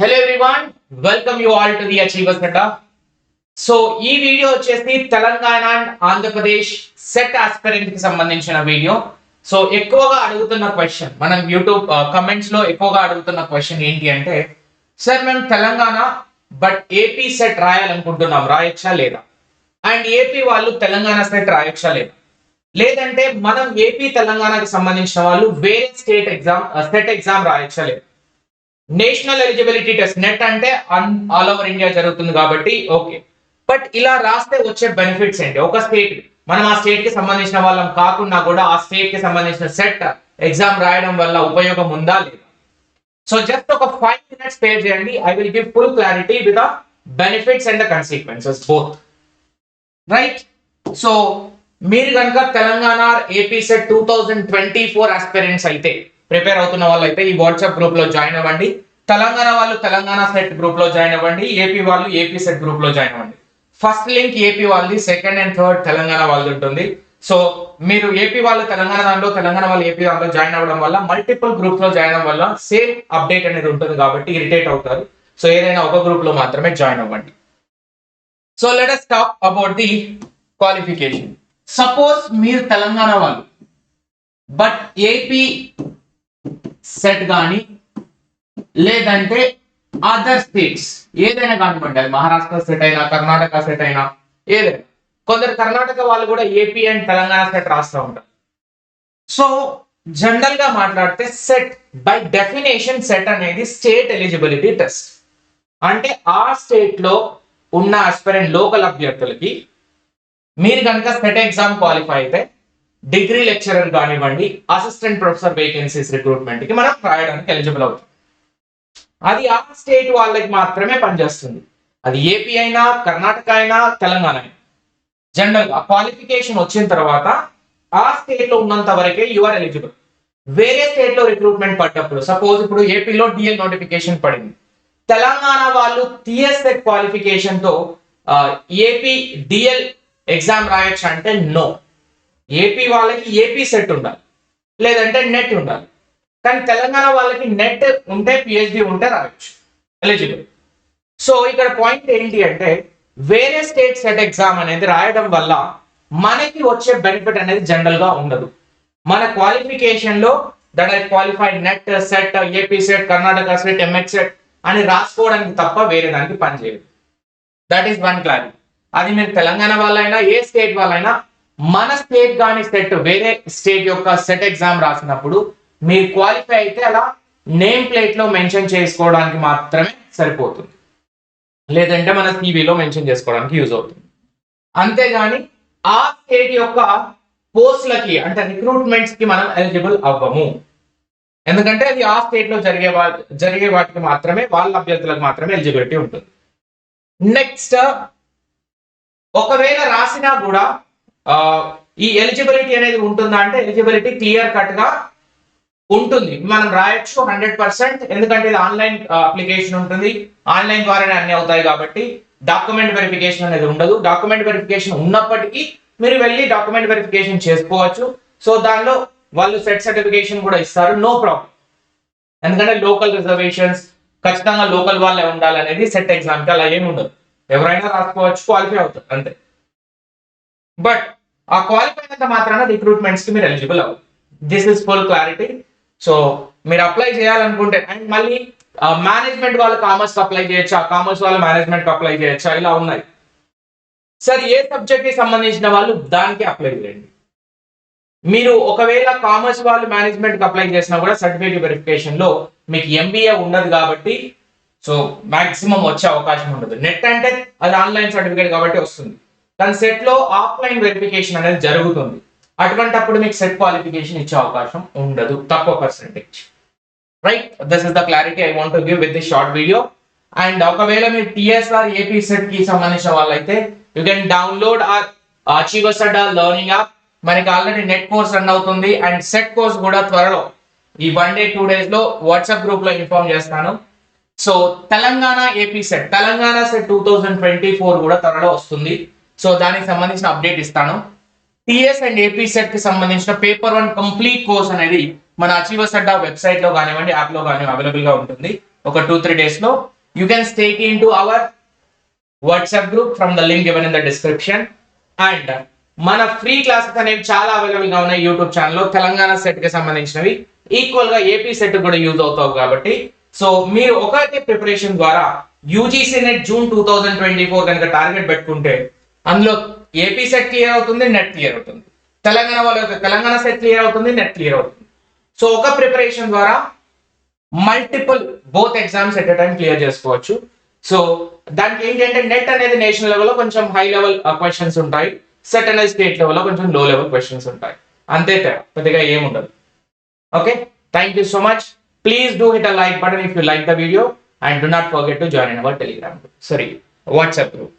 Hello everyone, welcome you all to the Achievers Adda. So ఈ video వచ్చేసి Telangana and Andhra Pradesh set aspirant కి సంబంధించిన video. So ఎక్కువగా అడుగుతున్న క్వశ్చన్ మనం యూట్యూబ్ కమెంట్స్ లో ఎక్కువగా అడుగుతున్న క్వశ్చన్ ఏంటి అంటే, సార్ మేము తెలంగాణ బట్ ఏపీ సెట్ రాయాలనుకుంటున్నాం, రాయొచ్చా లేదా? అండ్ ఏపీ వాళ్ళు తెలంగాణ సెట్ రాయొచ్చా లేదా? లేదంటే మనం ఏపీ తెలంగాణకి సంబంధించిన వాళ్ళు వేరే స్టేట్ ఎగ్జామ్ సెట్ ఎగ్జామ్ రాయొచ్చా లేదా? నేషనల్ ఎలిజిబిలిటీ టెస్ట్ నెట్ అంటే ఆల్ ఓవర్ ఇండియా జరుగుతుంది కాబట్టి ఓకే. బట్ ఇలా రాస్తే వచ్చే బెనిఫిట్స్ ఏంటి? ఒక స్టేట్ మనం ఆ స్టేట్ కి సంబంధించిన వాళ్ళం కాకుండా కూడా ఆ స్టేట్ కి సంబంధించిన సెట్ ఎగ్జామ్ రాయడం వల్ల ఉపయోగం ఉందా లేదా? సో జస్ట్ ఒక 5 minutes స్పేర్ చేయండి. I will give full clarity with the benefits and the consequences both. Right. So మీరు కనుక తెలంగాణ ఏపీ సెట్ 2024 ఆస్పిరెంట్స్ అయితే, ప్రిపేర్ అవుతున్న వాళ్ళు అయితే ఈ వాట్సాప్ గ్రూప్ లో జాయిన్ అవ్వండి. తెలంగాణ వాళ్ళు తెలంగాణ సెట్ గ్రూప్ లో జాయిన్ అవ్వండి. ఏపీ వాళ్ళు ఏపీ సెట్ గ్రూప్ లో జాయిన్ అవ్వండి. ఫస్ట్ లింక్ ఏపీ వాళ్ళది, సెకండ్ అండ్ థర్డ్ తెలంగాణ వాళ్ళది ఉంటుంది. సో మీరు ఏపీ వాళ్ళు తెలంగాణ దాంట్లో, తెలంగాణ వాళ్ళు ఏపీ దాంట్లో జాయిన్ అవ్వడం వల్ల మల్టిపుల్ గ్రూప్స్ లో జాయిన్ అవ్వడం వల్ల సేమ్ అప్డేట్ అనేది ఉంటుంది కాబట్టి ఇరిటేట్ అవుతారు. సో ఏదైనా ఒక గ్రూప్ లో మాత్రమే జాయిన్ అవ్వండి. So let us talk about the qualification. Suppose మీరు తెలంగాణ వాళ్ళు బట్ ఏపీ సెట్ కానీ లేదంటే అదర్ స్టేట్స్ ఏదైనా కానివ్వండి, అది మహారాష్ట్ర సెట్ అయినా కర్ణాటక సెట్ అయినా ఏదైనా. కొందరు కర్ణాటక వాళ్ళు కూడా ఏపీ అండ్ తెలంగాణ సెట్ రాస్తూ ఉంటారు. సో జనరల్ గా మాట్లాడితే సెట్ బై డెఫినేషన్ సెట్ అనేది స్టేట్ ఎలిజిబిలిటీ టెస్ట్. అంటే ఆ స్టేట్ లో ఉన్న ఆస్పిరెంట్ లోకల్ అభ్యర్థులకి మీరు కనుక సెట్ ఎగ్జామ్ క్వాలిఫై అయితే డిగ్రీ లెక్చరర్ కానివ్వండి, అసిస్టెంట్ ప్రొఫెసర్ వేకెన్సీస్ రిక్రూట్మెంట్ కి మనం రాయడానికి ఎలిజిబుల్ అవుతుంది. అది ఆ స్టేట్ వాళ్ళకి మాత్రమే పనిచేస్తుంది. అది ఏపీ అయినా కర్ణాటక అయినా తెలంగాణ అయినా. జనరల్ గా క్వాలిఫికేషన్ వచ్చిన తర్వాత ఆ స్టేట్ లో ఉన్నంత వరకే యు ఆర్ ఎలిజిబుల్. వేరే స్టేట్ లో రిక్రూట్మెంట్ పడ్డప్పుడు, సపోజ్ ఇప్పుడు ఏపీలో డిఎల్ నోటిఫికేషన్ పడింది, తెలంగాణ వాళ్ళు టిఎస్ఎట్ క్వాలిఫికేషన్ తో ఏపీ డిఎల్ ఎగ్జామ్ రాయొచ్చు అంటే నో. ఏపీ వాళ్ళకి ఏపీ సెట్ ఉండాలి, లేదంటే నెట్ ఉండాలి. కానీ తెలంగాణ వాళ్ళకి నెట్ ఉంటే పిహెచ్డి ఉంటే రాయొచ్చు, ఎలిజిబుల్. సో ఇక్కడ పాయింట్ ఏంటి అంటే, వేరే స్టేట్ సెట్ ఎగ్జామ్ అనేది రాయడం వల్ల మనకి వచ్చే బెనిఫిట్ అనేది జనరల్ గా ఉండదు. మన క్వాలిఫికేషన్ లో that I qualified NET SET AP SET Karnataka SET MX SET అని రాసుకోవడానికి తప్ప వేరే దానికి పనిచేయదు. That is one clarity. అది మీరు తెలంగాణ వాళ్ళైనా ఏ స్టేట్ వాళ్ళైనా, మన స్టేట్ కానీ సెట్ వేరే స్టేట్ యొక్క సెట్ ఎగ్జామ్ రాసినప్పుడు మీరు క్వాలిఫై అయితే అలా నేమ్ ప్లేట్ లో మెన్షన్ చేసుకోవడానికి మాత్రమే సరిపోతుంది, లేదంటే మన సివిలో మెన్షన్ చేసుకోవడానికి యూజ్ అవుతుంది. అంతేగాని ఆ స్టేట్ యొక్క పోస్టులకి అంటే రిక్రూట్మెంట్స్ కి మనం ఎలిజిబుల్ అవ్వము. ఎందుకంటే అది ఆ స్టేట్ లో జరిగే వాటికి మాత్రమే, వాళ్ళ అభ్యర్థులకు మాత్రమే ఎలిజిబిలిటీ ఉంటుంది. నెక్స్ట్, ఒకవేళ రాసినా కూడా ఈ ఎలిజిబిలిటీ అనేది ఉంటుందా అంటే ఎలిజిబిలిటీ క్లియర్ కట్ గా ఉంటుంది. మనం రాయొచ్చు 100%. ఎందుకంటే ఇది ఆన్లైన్ అప్లికేషన్ ఉంటుంది, ఆన్లైన్ ద్వారానే అన్ని అవుతాయి కాబట్టి డాక్యుమెంట్ వెరిఫికేషన్ అనేది ఉండదు. డాక్యుమెంట్ వెరిఫికేషన్ ఉన్నప్పటికీ మీరు వెళ్ళి డాక్యుమెంట్ వెరిఫికేషన్ చేసుకోవచ్చు. సో దానిలో వాళ్ళు సెట్ సర్టిఫికేషన్ కూడా ఇస్తారు, నో ప్రాబ్లం. ఎందుకంటే లోకల్ రిజర్వేషన్స్ ఖచ్చితంగా లోకల్ వాళ్ళే ఉండాలనేది సెట్ ఎగ్జామ్ కి అలా ఏమి ఉండదు. ఎవరైనా రాసుకోవచ్చు, క్వాలిఫై అవుతారు అంతే. బట్ ఆ క్వాలిఫై అయినంత మాత్రాన రిక్రూట్మెంట్స్ కి మీరు ఎలిజిబుల్ అవ్వదు. This is full clarity. So మీరు అప్లై చేయాలనుకుంటే, అండ్ మళ్ళీ మేనేజ్మెంట్ వాళ్ళు కామర్స్ అప్లై చేయొచ్చా, కామర్స్ వాళ్ళు మేనేజ్మెంట్ అప్లై చేయొచ్చా, ఇలా ఉన్నాయి. సార్ ఏ సబ్జెక్ట్ కి సంబంధించిన వాళ్ళు దానికి అప్లై చేయండి. మీరు ఒకవేళ కామర్స్ వాళ్ళు మేనేజ్మెంట్ కి అప్లై చేసినా కూడా సర్టిఫికేట్ వెరిఫికేషన్ లో మీకు ఎంబీఏ ఉండదు కాబట్టి సో మాక్సిమం వచ్చే అవకాశం ఉండదు. నెట్ అంటే అది ఆన్లైన్ సర్టిఫికేట్ కాబట్టి వస్తుంది, కానీ సెట్ లో ఆఫ్లైన్ వెరిఫికేషన్ అనేది జరుగుతుంది. అటువంటప్పుడు మీకు సెట్ క్వాలిఫికేషన్ ఇచ్చే అవకాశం ఉండదు, తక్కువ percentage. Right, this is the clarity I want to give with this short video. And ఒకవేళ మీరు టిఎస్ఆర్ ఏపీ సెట్ కి సంబంధించిన వాళ్ళైతే you can download achievers Adda learning app. మనకి ఆల్రెడీ నెట్ కోర్స్ రన్ అవుతుంది అండ్ సెట్ కోర్స్ కూడా త్వరలో ఈ 1 day 2 days లో వాట్సాప్ గ్రూప్ లో ఇన్ఫార్మ్ చేస్తాను. So Telangana AP set, Telangana set 2024 కూడా త్వరలో వస్తుంది. సో దానికి సంబంధించిన అప్డేట్ ఇస్తాను. టిఎస్ అండ్ ఏపీ సెట్ కి సంబంధించిన పేపర్ 1 కంప్లీట్ కోర్స్ అనేది మన అచీవర్స్ అడ్డా వెబ్సైట్ లో కానివ్వండి, యాప్ లో కానీ అవైలబుల్ గా ఉంటుంది. ఒక 2-3 days లో you can stake in to our WhatsApp group from the link given in the description. And మన ఫ్రీ క్లాసెస్ అనేవి చాలా అవైలబుల్ గా ఉన్నాయి యూట్యూబ్ ఛానల్లో. తెలంగాణ సెట్ కి సంబంధించినవి ఈక్వల్ గా ఏపీ సెట్ కూడా యూజ్ అవుతావు కాబట్టి సో మీరు ఒకటి ప్రిపరేషన్ ద్వారా యూజీసీ నెట్ జూన్ 2024 కనుక టార్గెట్ పెట్టుకుంటే అందులో ఏపీ సెట్ క్లియర్ అవుతుంది, నెట్ క్లియర్ అవుతుంది. తెలంగాణ వాళ్ళ తెలంగాణ సెట్ క్లియర్ అవుతుంది, నెట్ క్లియర్ అవుతుంది. సో ఒక ప్రిపరేషన్ ద్వారా multiple both exams at a time clear చేసుకోవచ్చు. సో దానికి ఏంటంటే నెట్ అనేది నేషనల్ లెవెల్లో కొంచెం హై లెవెల్ క్వశ్చన్స్ ఉంటాయి, సెట్ అనేది స్టేట్ లెవెల్లో కొంచెం లో లెవెల్ క్వశ్చన్స్ ఉంటాయి. అంతే పెద్దగా ఏముండదు. Okay, thank you so much. Please do hit a like button if you like the video and do not forget to join in our Telegram group. Sorry, WhatsApp group.